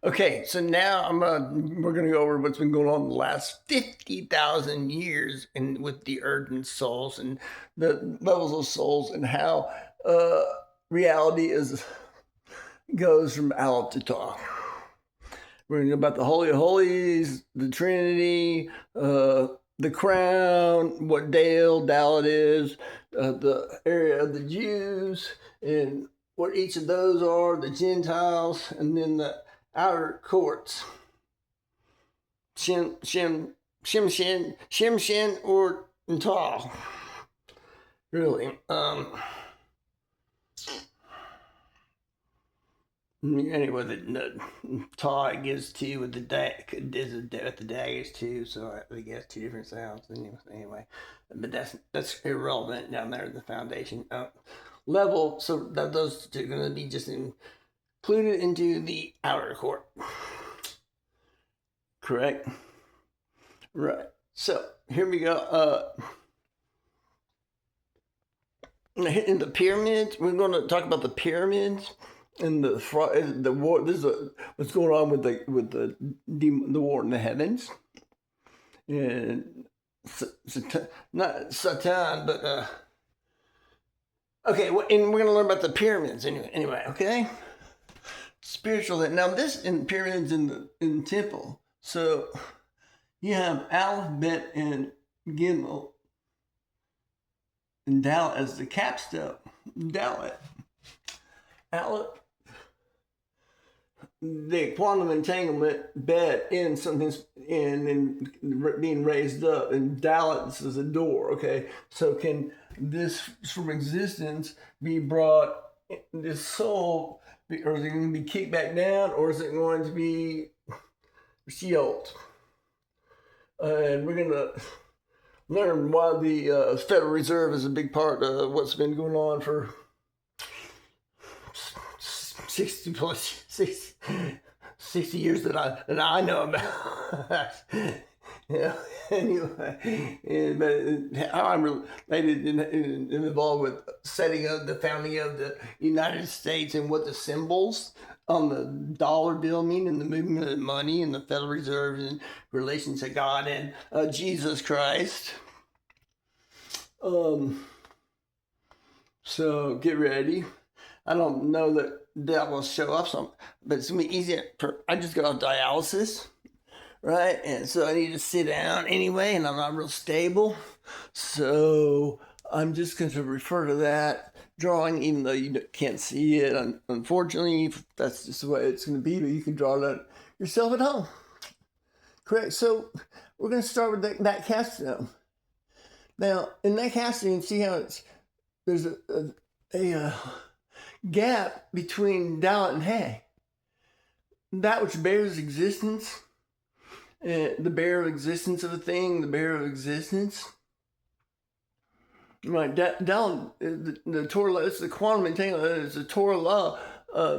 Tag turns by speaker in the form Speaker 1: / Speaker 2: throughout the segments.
Speaker 1: Okay, so now we're gonna go over what's been going on the last 50,000 years and with the earth and souls and the levels of souls and how uh, reality is goes from Aleph to Taw. We're gonna know about the Holy of Holies, the Trinity, the crown, what Dale, Dalit is, the area of the Jews, and what each of those are, the Gentiles, and then the outer courts. Shim Shin, or Tal. Really. Anyway, the Tal it gives two with the dag is with the daggers too, so I guess two different sounds. Anyway, but that's irrelevant down there in the foundation level. So that those two are going to be just included into the outer court. Correct. Right. So here we go. In the pyramids, we're going to talk about the pyramids and the war. This is what's going on with the war in the heavens, and not Satan, but okay. And we're going to learn about the pyramids anyway. Okay. Spiritual. Now this in pyramids in the temple. So you have Aleph, Bet, and Gimel, and Dalet as the capstone. Dalet. Aleph, the quantum entanglement, Bet, in something, and being raised up, and Dalet is a door. Okay, so can this from existence be brought? This soul, or is it going to be kicked back down, or is it going to be shield? And we're going to learn why the Federal Reserve is a big part of what's been going on for 60 years that I know about. Yeah. Anyway, but how I'm related and involved with setting up the founding of the United States and what the symbols on the dollar bill mean and the movement of money and the Federal Reserve in relation to God and Jesus Christ. So get ready. I don't know that will show up some, but it's gonna be easier. I just got off dialysis, right? And so I need to sit down anyway, and I'm not real stable. So I'm just going to refer to that drawing, even though you can't see it. Unfortunately, that's just the way it's going to be, but you can draw that yourself at home. Correct. So we're going to start with that casting. Now, in that casting, see how there's a gap between Dalet and Hay. That which bears existence, the bearer of existence of a thing, the bearer of existence. Right, down the Torah, it's the quantum entanglement, it's the Torah law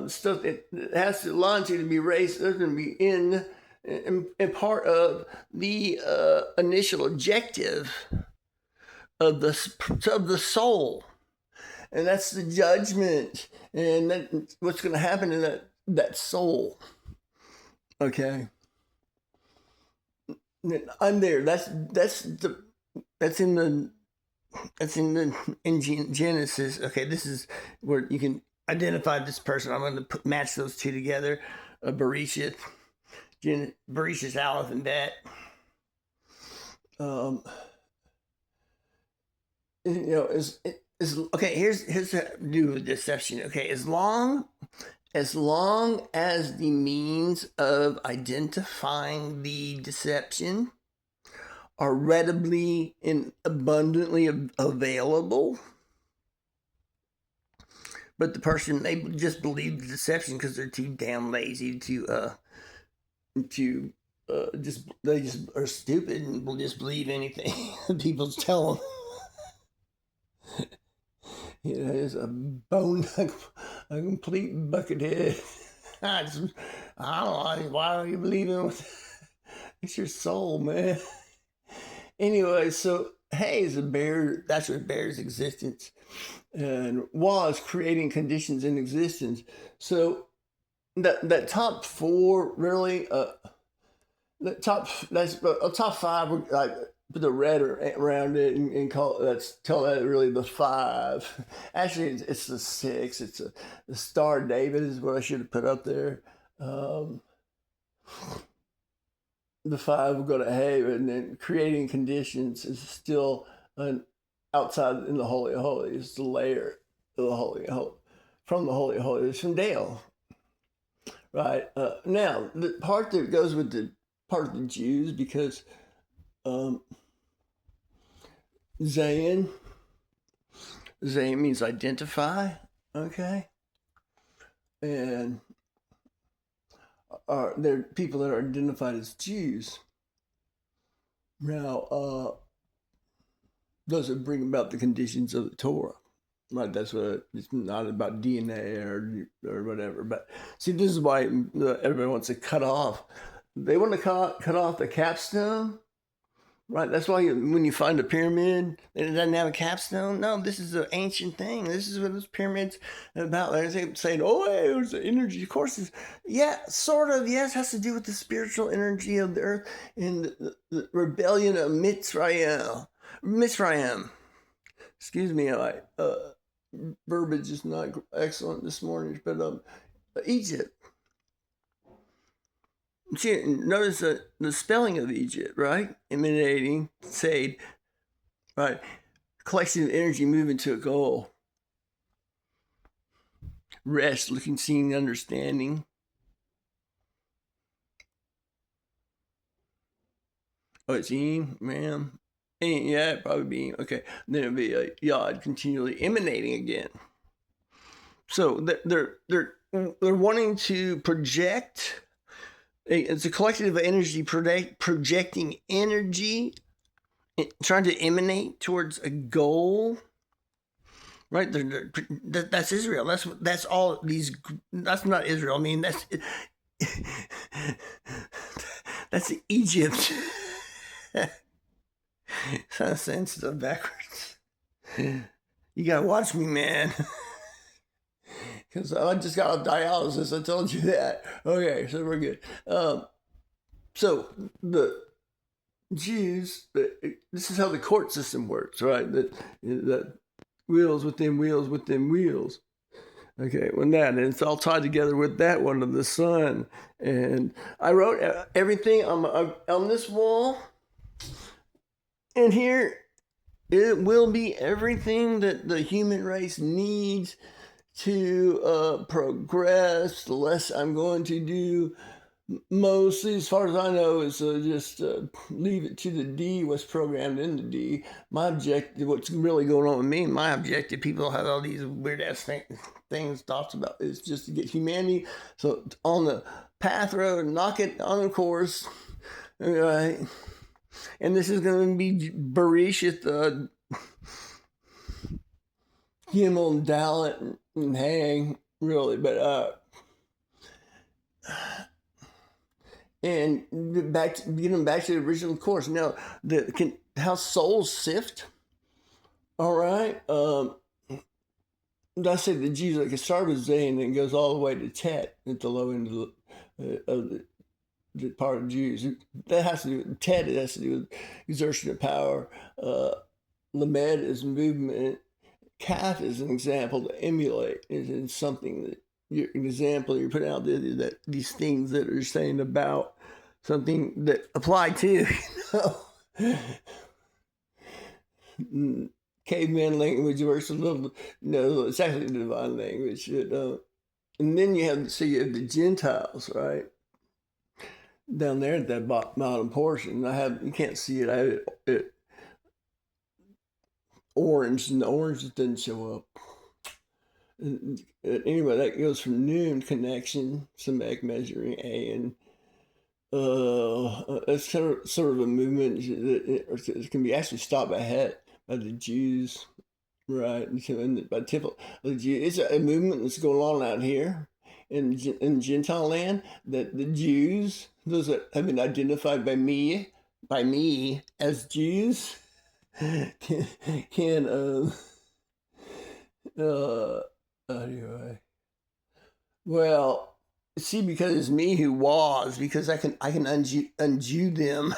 Speaker 1: stuff that has to line to be raised, there's going to be in part of the initial objective of the soul. And that's the judgment, and what's going to happen in that soul. Okay. I'm there. That's in Genesis. Okay, this is where you can identify this person. I'm going to match those two together. Bereshith, Aleph, and Bet. Is okay. Here's how to do with deception. Okay, as long as the means of identifying the deception are readily and abundantly available, but the person, they just believe the deception because they're too damn lazy to they just are stupid and will just believe anything people tell them. It's a complete buckethead. I don't know. Why are you believing? It's your soul, man. Anyway, so Hay is a bear. That's what bears existence, and was creating conditions in existence. So that top four really the top that's top five like put the red around it and call that's tell that really the five. Actually, it's the six. It's the Star of David is what I should have put up there. Um, the five will go to heaven, and then creating conditions is still an outside in the Holy of Holies, the layer of the Holy of Holies from the Holy of Holies from Dale. Right now, the part that goes with the part of the Jews because um, Zayin means identify, okay, and are they're people that are identified as Jews. Now, those that bring about the conditions of the Torah. Right, that's what it's not about DNA or whatever. But see, this is why everybody wants to cut off. They want to cut off the capstone, right? That's why when you find a pyramid and it doesn't have a capstone, no, this is an ancient thing. This is what this pyramid's about. They're saying, "Oh, hey, there's the energy." Of course, yeah, sort of. Yes, it has to do with the spiritual energy of the earth and the rebellion of Mitzrayim. Excuse me, verbiage is not excellent this morning, but Egypt. See, notice the spelling of Egypt, right? Emanating, say, right? Collection of energy moving to a goal. Rest, looking, seeing, understanding. Oh, it's Eem, ma'am. Yeah, it'd probably be okay. Then it'd be a yod continually emanating again. So they're wanting to project. It's a collective of energy projecting energy, trying to emanate towards a goal. Right, that's Israel. That's all these. That's not Israel. I mean, that's Egypt. Sounds sensitive backwards. You gotta watch me, man. Because I just got off dialysis. I told you that. Okay, so we're good. So the Jews, this is how the court system works, right? That wheels within wheels within wheels. Okay, when that, and it's all tied together with that one of the sun. And I wrote everything on this wall. And here, it will be everything that the human race needs to progress. The less I'm going to do, mostly, as far as I know, is just leave it to the D, what's programmed in the D. My objective, what's really going on with me, my objective, people have all these weird ass things talked about, is just to get humanity so on the path road, knock it on the course, right? And this is going to be Bereshit, Gimel and Dalet and Hang, really, but and getting back to the original course. Now, how souls sift. All right. I say the Jews, like it started with Zayin and goes all the way to Tet at the low end of the part of Jews. That has to do with Tet. It has to do with exertion of power. Lamed is movement. Kaf is an example to emulate. It's something that an example you're putting out there, that these things that are saying about something that apply to, caveman language versus it's actually the divine language. And then you have the Gentiles, right? Down there at that bottom portion. You can't see it. I have it orange, and the orange didn't show up. Anyway, that goes from noon connection, Semitic measuring A, and it's sort of a movement that can be actually stopped by the Jews, right? And by typical the Jews, it's a movement that's going on out here in Gentile land, that the Jews, those that have been identified by me as Jews, can anyway. Well, See, because it's me who was, because I can undo them,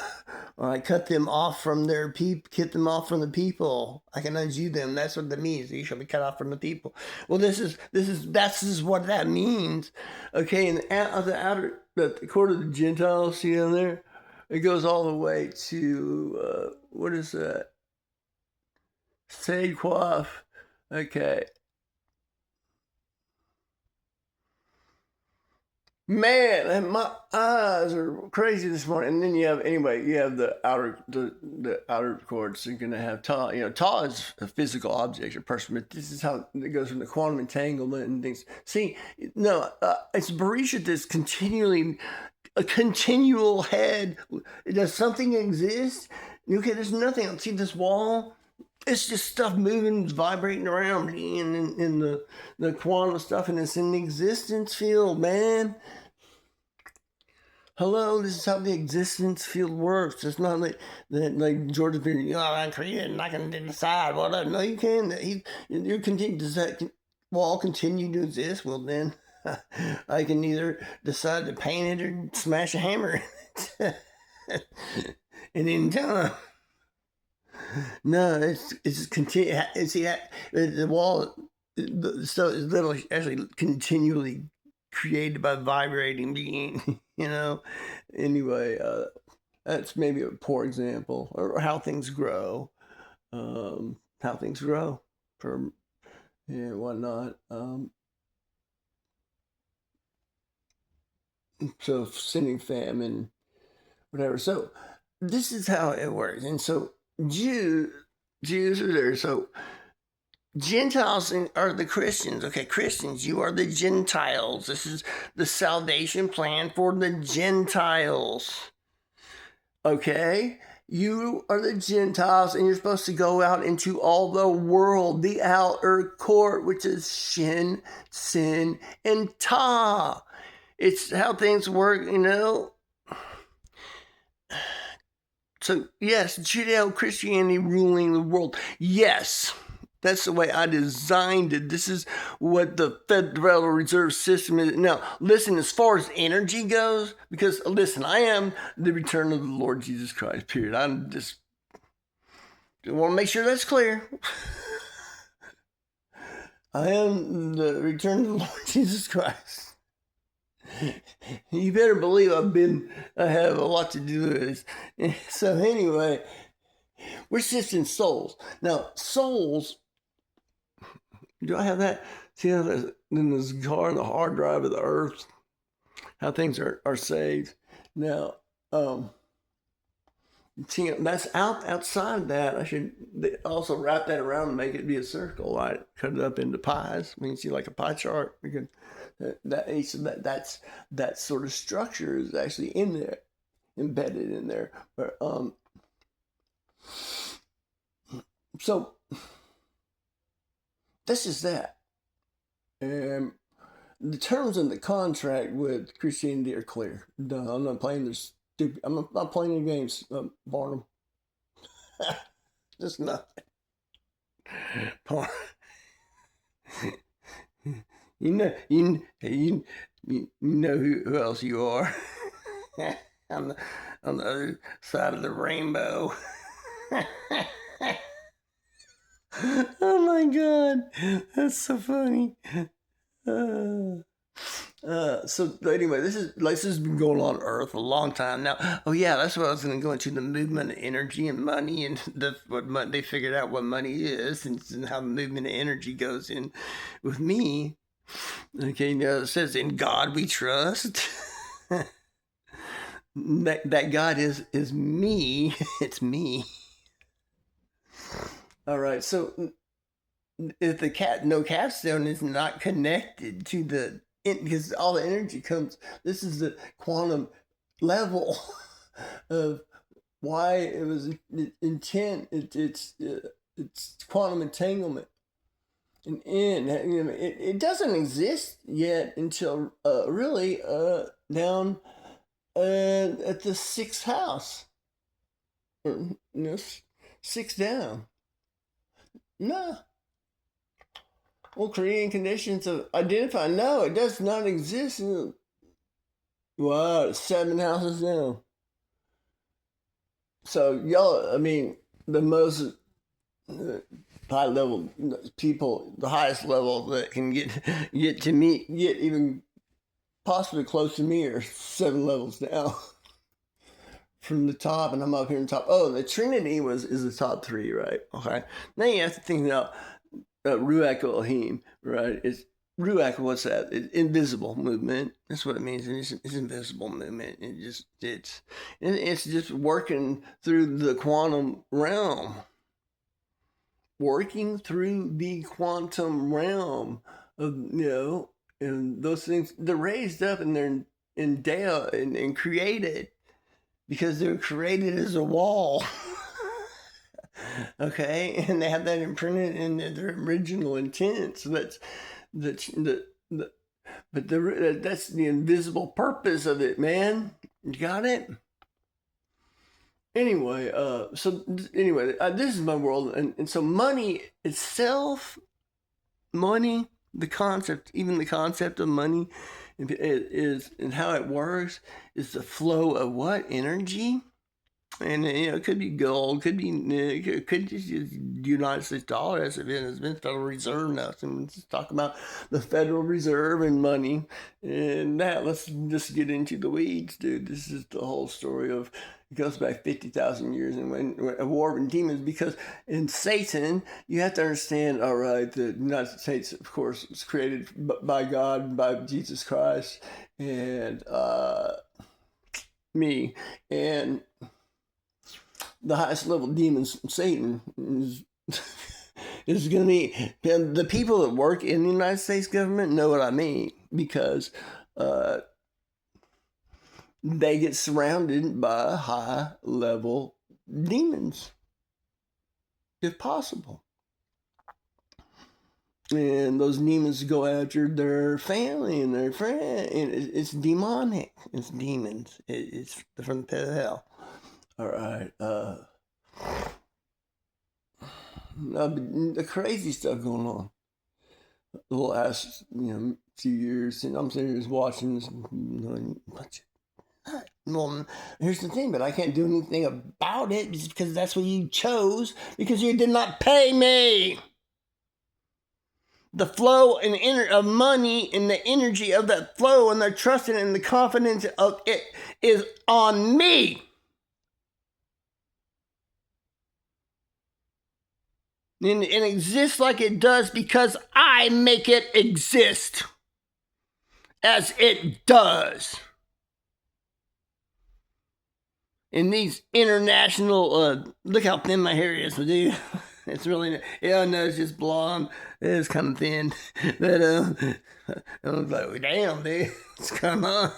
Speaker 1: or I cut them off from their cut them off from the people. I can undo them. That's what that means. You shall be cut off from the people. Well, that's what that means. Okay, and the outer the court of the Gentiles, see down there, it goes all the way to what is that? Sade Quaff. Okay. Man, my eyes are crazy this morning. And then you have the outer courts. You're gonna have Ta. Ta is a physical object or person, but this is how it goes from the quantum entanglement and things. See, no, it's Berisha that's continually a continual head. Does something exist? Okay, there's nothing. See this wall? It's just stuff moving, vibrating around me, and in the quantum stuff, and it's in the existence field, man. Hello, this is how the existence field works. It's not like Jordan Peterson. I created and I can decide what. No, you can. You continue. Does that wall continue to exist? Well, then I can either decide to paint it or smash a hammer at any time. No, it's continue. See that the wall, the stuff is literally actually continually created by vibrating being. Anyway, that's maybe a poor example, or how things grow, how things grow, for whatnot. So sending famine, whatever. So this is how it works, and so Jews are there. So Gentiles are the Christians. Okay, Christians, you are the Gentiles. This is the salvation plan for the Gentiles. Okay? You are the Gentiles, and you're supposed to go out into all the world, the outer court, which is Shin, Sin, and Ta. It's how things work, So, yes, Judeo-Christianity ruling the world. Yes, that's the way I designed it. This is what the Federal Reserve System is. Now, listen, as far as energy goes, because, listen, I am the return of the Lord Jesus Christ, period. I'm just want to make sure that's clear. I am the return of the Lord Jesus Christ. You better believe I have a lot to do with this. So anyway, we're shifting souls. Now, souls, do I have that? See how in this car, the hard drive of the earth, how things are saved. Now, see, that's outside of that. I should also wrap that around and make it be a circle. I cut it up into pies. You see, like a pie chart. Because that sort of structure is actually in there, embedded in there. But so this is that. And the terms in the contract with Christianity are clear. No, I'm not playing this stupid. I'm not playing any games, Barnum. Just nothing. You know who else you are on the other side of the rainbow. Oh my God, that's so funny. So anyway, this has been going on Earth a long time now. Oh yeah, that's what I was going to go into, the movement of energy and money, and they figured out what money is, and how the movement of energy goes in with me. Okay, now it says, "In God we trust." that God is me. It's me. All right, so if no capstone is not connected to because all the energy comes. This is the quantum level of why it was intent. It's quantum entanglement. And it doesn't exist yet until really down at the sixth house, or six down. No. Well, creating conditions of identify. No, it does not exist Wow, 7 houses down. So y'all, I mean, the most uh, high level people, the highest level that can get to me, get even possibly close to me, are 7 levels down from the top, and I'm up here in top. Oh, the Trinity is the top three, right? Okay. Now you have to think about Ruach Elohim, right? It's Ruach. What's that? It's invisible movement. That's what it means. It's invisible movement. It's just working through the quantum realm, working through the quantum realm of and those things. They're raised up and they're endowed and created because they're created as a wall. Okay, and they have that imprinted in their original intent. So that's the but that's the invisible purpose of it, man. You got it. Anyway, this is my world, and so money itself, money, the concept, even the concept of money, is and how it works is the flow of what energy. And it could be gold, could be could just United States dollar as it has been Federal Reserve now. So let's just talk about the Federal Reserve and money, and that. Let's just get into the weeds, dude. This is the whole story of. It goes back 50,000 years and when a war with demons, because in Satan, you have to understand, all right, the United States, of course, was created by God, by Jesus Christ, and me, and the highest level demons, Satan, is going to be the people that work in the United States government know what I mean, because they get surrounded by high level demons, if possible. And those demons go after their family and their friend, and it's demonic. It's demons. It's from the pit of hell. All right. The crazy stuff going on the last few years, and I'm sitting here watching this. Well, here's the thing, but I can't do anything about it just because that's what you chose, because you did not pay me. The flow and of money and the energy of that flow and the trust and the confidence of it is on me. And it exists like it does because I make it exist as it does. In these international, look how thin my hair is, dude. It's really, yeah, no, it's just blonde. It's kind of thin. But, I was like, damn, dude, it's come on.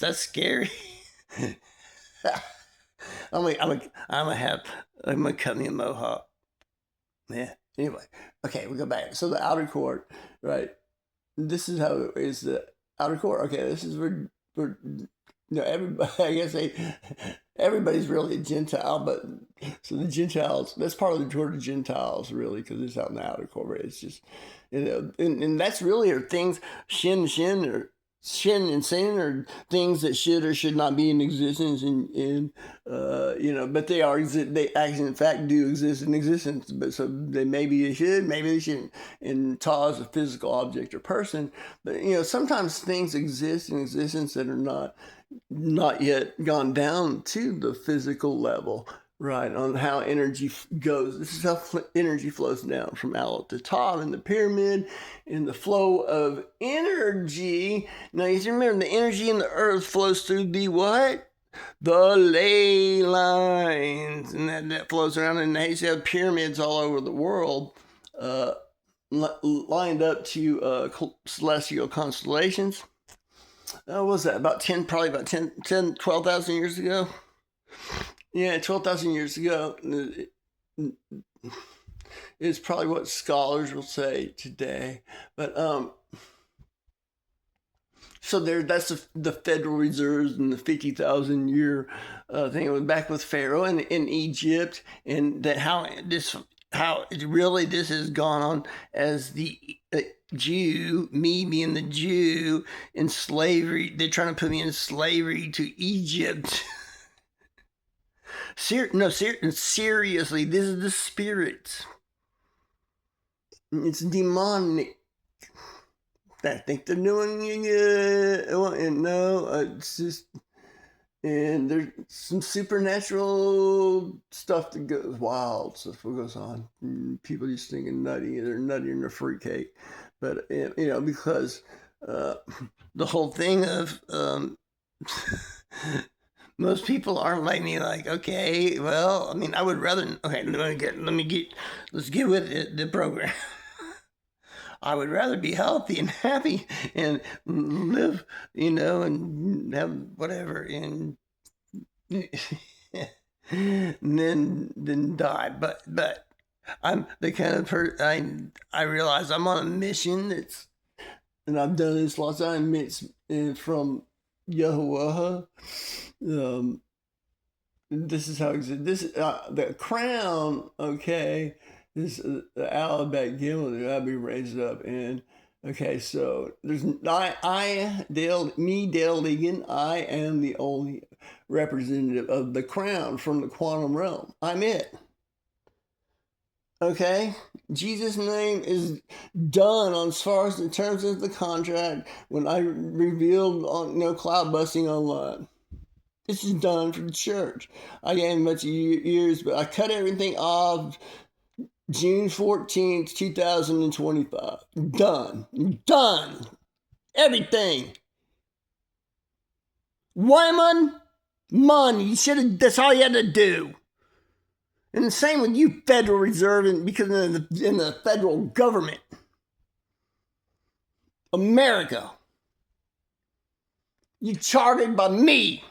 Speaker 1: That's scary. I'm gonna cut me a mohawk. Yeah. Anyway, okay, we go back. So the outer court, right? This is how it is the outer court. Okay, this is where everybody. I guess everybody's really a Gentile, but so the Gentiles, that's part of the Georgia Gentiles, really, because it's out in the outer court. It's just and that's really are things shin or sin and sin are things that should or should not be in existence, and but they are they actually in fact do exist in existence, but so maybe they should, maybe they shouldn't. And Ta is a physical object or person, but sometimes things exist in existence that are not yet gone down to the physical level. Right, on how energy goes. This is how energy flows down from Aleph to Tav in the pyramid, in the flow of energy. Now, you remember the energy in the earth flows through the what? The ley lines. And that flows around, and they have pyramids all over the world lined up to celestial constellations. What was that? Probably about 12,000 years ago? Yeah, 12,000 years ago is probably what scholars will say today. But so that's the Federal Reserves and the 50,000 year thing. It was back with Pharaoh in Egypt, and that how this how it really this has gone on as the Jew, me being the Jew in slavery. They're trying to put me in slavery to Egypt. Seriously, this is the spirits. It's demonic. I think they're doing no, it's just, and there's some supernatural stuff that goes wild stuff that goes on. People just thinking nutty, they're nutty in their fruitcake, but because the whole thing of most people aren't like me. Like, okay, well, I mean, I would rather. Okay, let's get with the program. I would rather be healthy and happy and live, and have whatever, and then die. But I'm the kind of person. I realize I'm on a mission. And I've done this lots of times. It's from Yahuwah. This is how this the crown. Okay. This the Alabat Gimel that I'll be raised up in. Okay, so there's Dale Egan, I am the only representative of the crown from the quantum realm. I'm it. Okay, Jesus' name is done on as far as in terms of the contract when I revealed on cloud busting online. This is done for the church. I gave much years, but I cut everything off. June 14th, 2025. Done. Everything. Women, money. That's all you had to do. And the same with you, Federal Reserve, and because in the federal government. America. You chartered by me.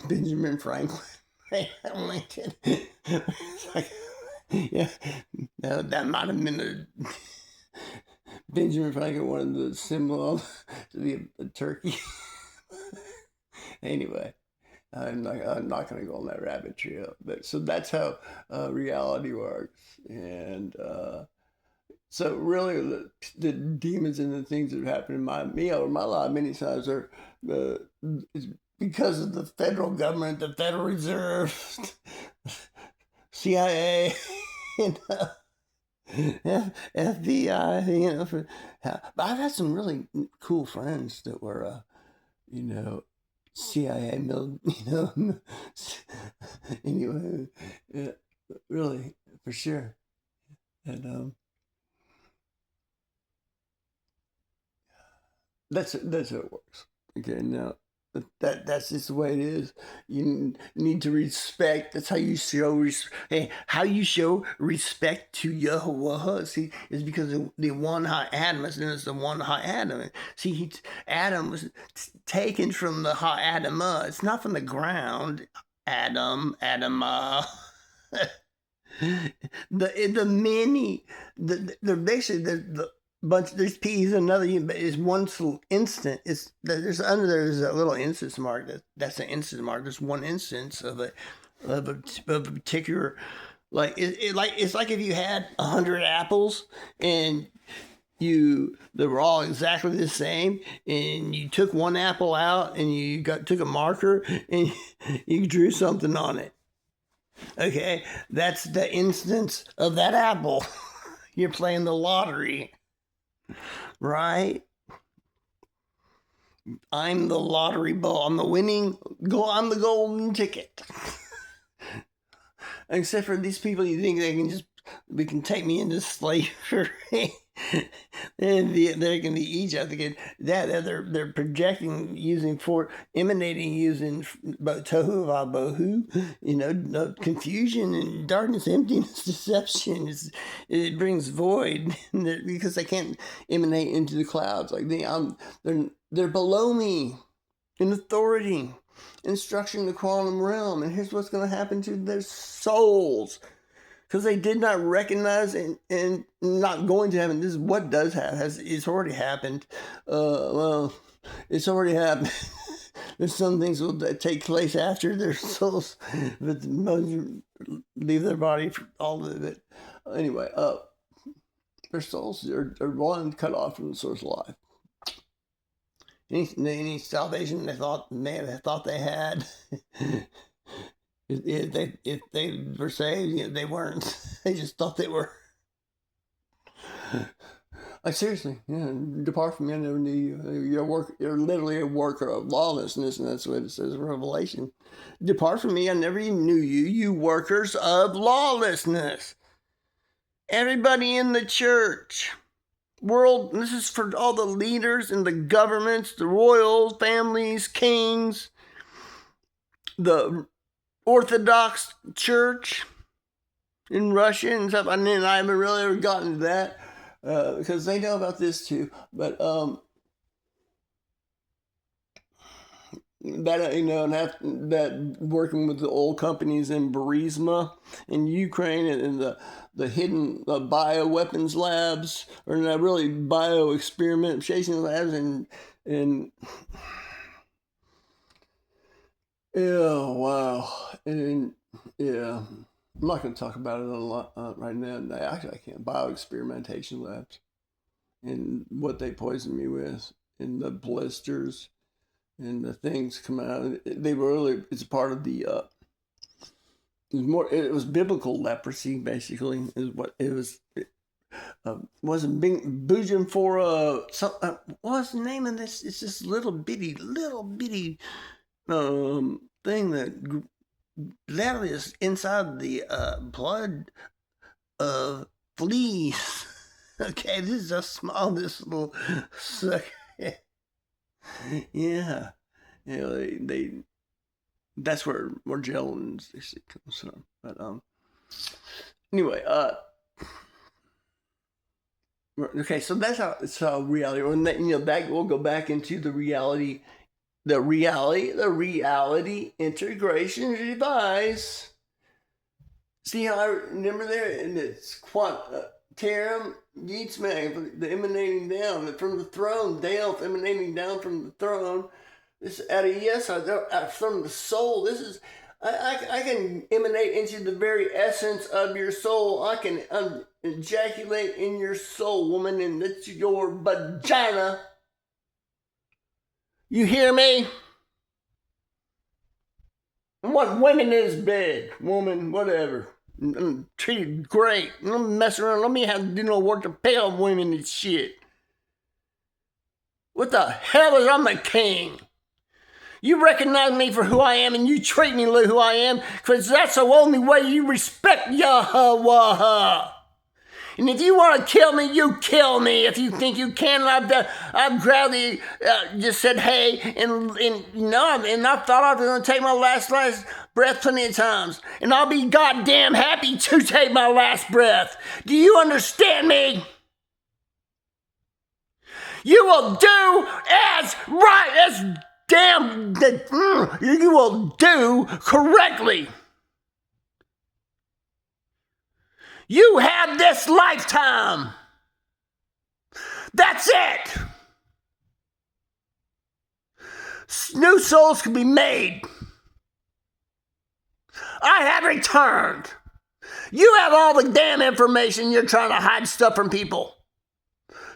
Speaker 1: Benjamin Franklin. Abraham Lincoln. Yeah, that might have been Benjamin Franklin wanted the symbol to be a turkey. Anyway, I'm not going to go on that rabbit trail. But so that's how reality works, and so really, the demons and the things that have happened in me over my life many times are because of the federal government, the Federal Reserve, CIA, FBI. But I've had some really cool friends that were, CIA, anyway, really, for sure, and that's how it works. Okay, now that's just the way it is. You need to respect. That's how you show how you show respect to Yahuwah. See, is because the one high Adam is the one high Adam. See, Adam was taken from the high Adamah. It's not from the ground. Adamah. the many the basically the bunch. There's P's another is one instant. There's a little instance mark. That's an instance mark. There's one instance of a particular, like it's like if you had 100 apples and they were all exactly the same, and you took one apple out and you took a marker and you drew something on it. Okay, that's the instance of that apple. You're playing the lottery. Right? I'm the lottery ball. I'm the golden ticket. Except for these people, you think we can take me into slavery. And they're going to be Egypt. They're projecting emanating using tohu vabohu, confusion and darkness, emptiness, deception. It brings void because they can't emanate into the clouds. Like they're below me in authority, instruction in the quantum realm. And here's what's going to happen to their souls. because they did not recognize and not going to heaven. This is what does happen. It's already happened. Well, it's already happened. There's some things will take place after their souls, but most leave their body for all of it. Anyway, their souls are one cut off from the source of life. Any salvation they thought they had, if they were saved, they weren't. They just thought they were. Like, seriously, yeah. Depart from me, I never knew you. You're literally a worker of lawlessness, and that's what it says in Revelation. Depart from me, I never even knew you, you workers of lawlessness. Everybody in the church world, this is for all the leaders and the governments, the royal families, kings, the Orthodox Church in Russia and stuff. And then I haven't really ever gotten to that because they know about this too. But that, you know, and that working with the oil companies in Burisma in Ukraine and the hidden bioweapons labs, or not really experimentation labs, and yeah, wow, and yeah, I'm not going to talk about it a lot right now. Actually, I can't. Experimentation labs and what they poisoned me with, and the blisters and the things come out. They were really, it's part of the it was biblical leprosy, basically, is what it was. It wasn't Bujan for what was the name of this? It's this little bitty thing that literally is inside the blood of fleas. Okay, this is a small, this little sucker. Yeah, you know, they that's where Morgellons comes from. But anyway, okay, so that's how reality. And that, you know, that will go back into the reality integration device. See how I remember there, and it's quantum Yeatsman, the emanating down from the throne, Dale emanating down from the throne. This out of yes, from the soul. This is I can emanate into the very essence of your soul. I can ejaculate in your soul, woman, and that's your vagina. You hear me? I want women in his bed, woman, whatever. I'm treated great. I'm messing around. Let me have to do no work to pay off women and shit. What the hell is I'm the king? You recognize me for who I am, and you treat me like who I am, because that's the only way you respect Yahweh. And if you want to kill me, you kill me. If you think you can, I've gladly just said hey, and I thought I was going to take my last breath plenty of times, and I'll be goddamn happy to take my last breath. Do you understand me? You will do as right as damn that you will do correctly. You have this lifetime. That's it. New souls can be made. I have returned. You have all the damn information. You're trying to hide stuff from people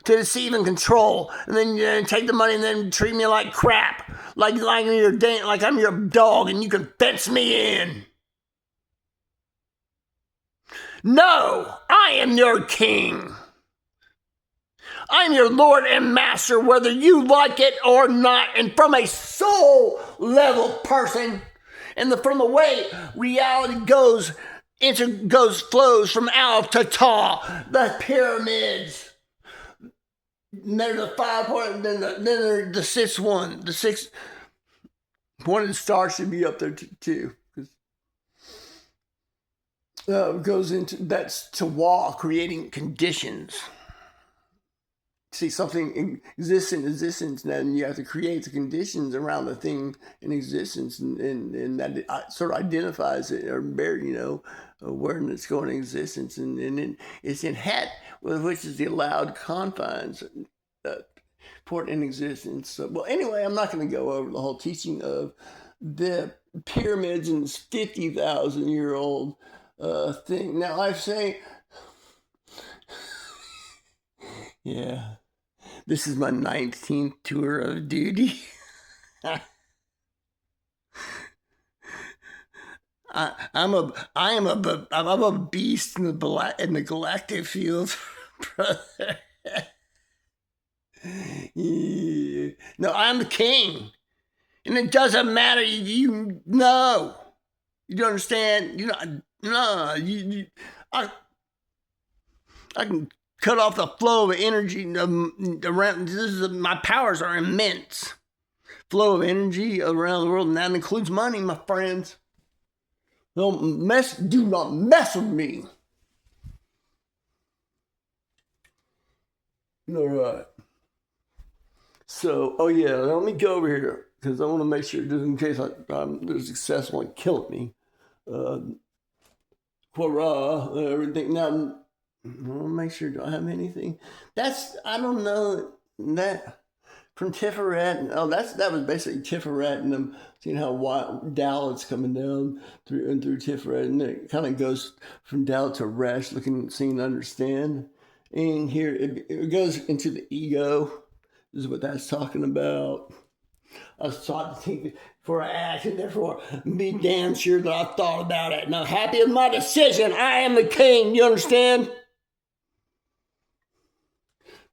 Speaker 1: to deceive and control, and then you take the money and then treat me like crap, like I'm your dog, and you can fence me in. No, I am your king. I'm your Lord and Master, whether you like it or not. And from a soul level person, and from the way reality flows from Alpha to Tau, the pyramids. There's a 5 point, then there's the 6 one. The 6 one of the stars should be up there too. Goes into that's to wall, creating conditions see something exists in existence, then you have to create the conditions around the thing in existence, and that sort of identifies it or where it's going to existence, and it's in het, which is the allowed confines. Port in existence. So, well, anyway, I'm not going to go over the whole teaching of the pyramids and this 50,000-year-old thing. Now, I say, yeah, this is my 19th tour of duty. I'm a beast in the galactic field, brother. Yeah. No, I'm the king, and it doesn't matter. You know, you don't understand. I can cut off the flow of energy around. My powers are immense. Flow of energy around the world, and that includes money, my friends. Do not mess with me. All right. So, let me go over here because I want to make sure, just in case there's successfully killing me. Everything. Now, I want to make sure, do I have anything? I don't know, that from Tiferet. That was basically Tiferet, and I'm seeing how Tao is coming down through Tiferet, and it kind of goes from Tao to Resh, seeing, understand. And here it goes into the ego. This is what that's talking about. I was taught to think before I act, and therefore be damn sure that I thought about it. And I'm happy with my decision. I am the king. You understand?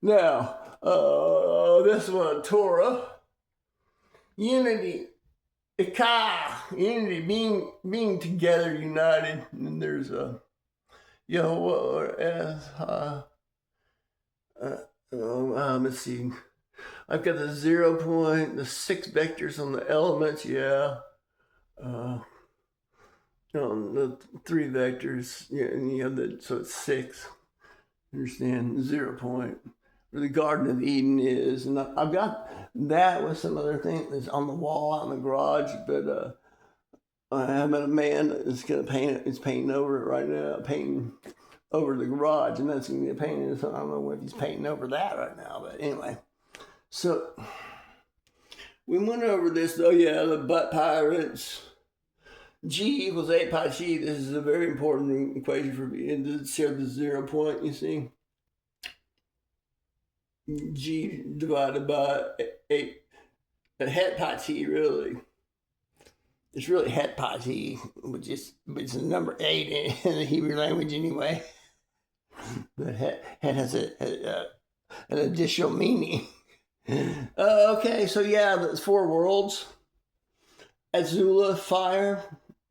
Speaker 1: Now, this one, Torah, unity, Ikah, unity, being together, united. And there's a let's see. I've got the 0 point, the 6 vectors on the elements, the 3 vectors, and you have so it's 6. Understand? 0 point. Where the Garden of Eden is, and I've got that with some other thing that's on the wall out in the garage, but I have a man that's gonna paint. Is painting over it right now, painting over the garage, and that's gonna be painted. So I don't know if he's painting over that right now, but anyway. So we went over this, the butt pirates. G equals 8 pi g. This is a very important equation for me. And to share the 0 point, you see. G divided by 8. But het pi t, really. It's really het pi t, which is the number 8 in the Hebrew language anyway. But het has an additional meaning. Okay, so there's 4 worlds. Azula, fire,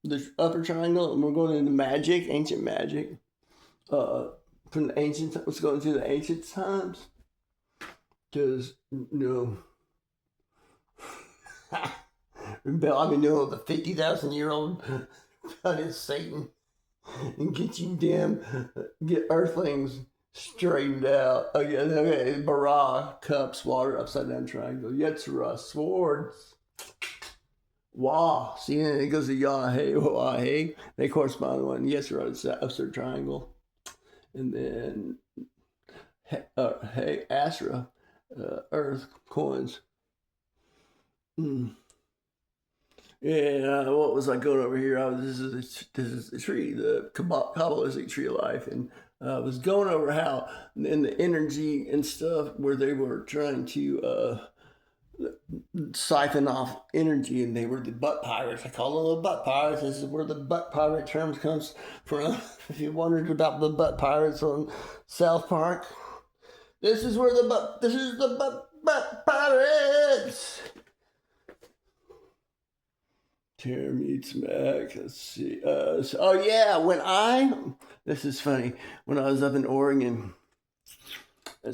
Speaker 1: the upper triangle, and we're going into magic, ancient magic. From the ancient, let's go into the ancient times. Because, I've been doing the 50,000-year-old God is Satan, and get earthlings straightened out. Okay. Bara, cups, water, upside down triangle. Yetzirah, swords. Wah, see, it goes to Yah, hey, wah, hey. They correspond to one. Yetzirah is that upside triangle. And then, hey, Asherah, earth, coins. Yeah, what was I going over here? This is the tree, the Kabbalistic tree of life, and I was going over how in the energy and stuff where they were trying to siphon off energy, and they were the butt pirates. I call them the butt pirates. This is where the butt pirate terms comes from. If you wondered about the butt pirates on South Park, this is the butt pirates. Terror meets Mac. Let's see. This is funny. When I was up in Oregon, I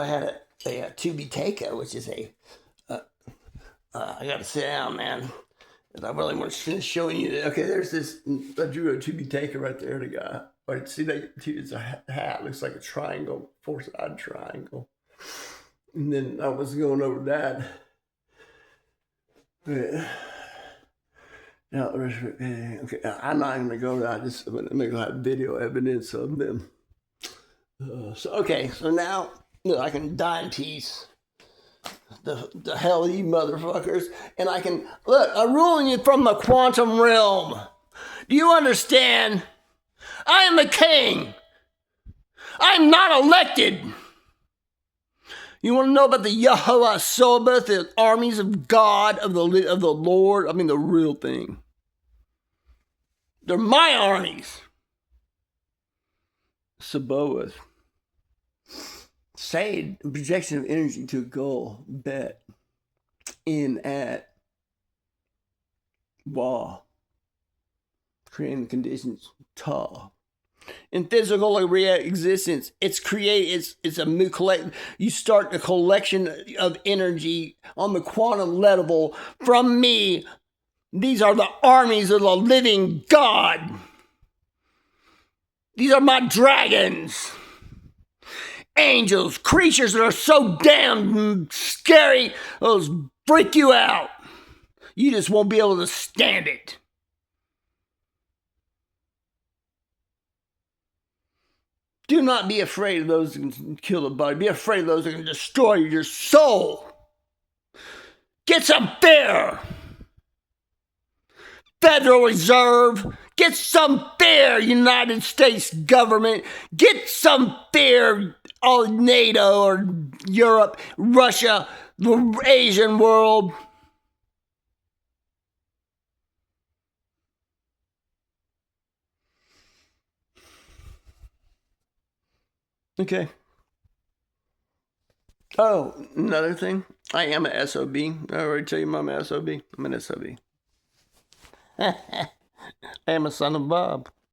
Speaker 1: had a Tubiteka, which is I gotta sit down, man. I really want to finish showing you that. Okay, there's this. I drew a Tubiteka right there. The guy. But see, it's a hat. Looks like a triangle, four-sided triangle. And then I was going over that. But, now, okay, I'm not going to go there. I'm going to have video evidence of them. So now I can die in peace. The hell you motherfuckers. And I can, look, I'm ruling you from the quantum realm. Do you understand? I am the king. I'm not elected. You want to know about the Yahweh Sabaoth, the armies of God, of the Lord? I mean, the real thing. They're my armies. Sabaoth. Say projection of energy to a goal. Bet. In, at. Wa. Creating the conditions. Ta. In physical existence, it's a new collect. You start a collection of energy on the quantum level from me. These are the armies of the living God. These are my dragons, angels, creatures that are so damn scary, they'll freak you out. You just won't be able to stand it. Do not be afraid of those who can kill the body. Be afraid of those who can destroy your soul. Get some fear. Federal Reserve. Get some fear, United States government. Get some fear, all NATO or Europe, Russia, the Asian world. Okay. Oh, another thing. I am an SOB. I already tell you I'm an SOB. I'm an SOB. I am a son of Bob.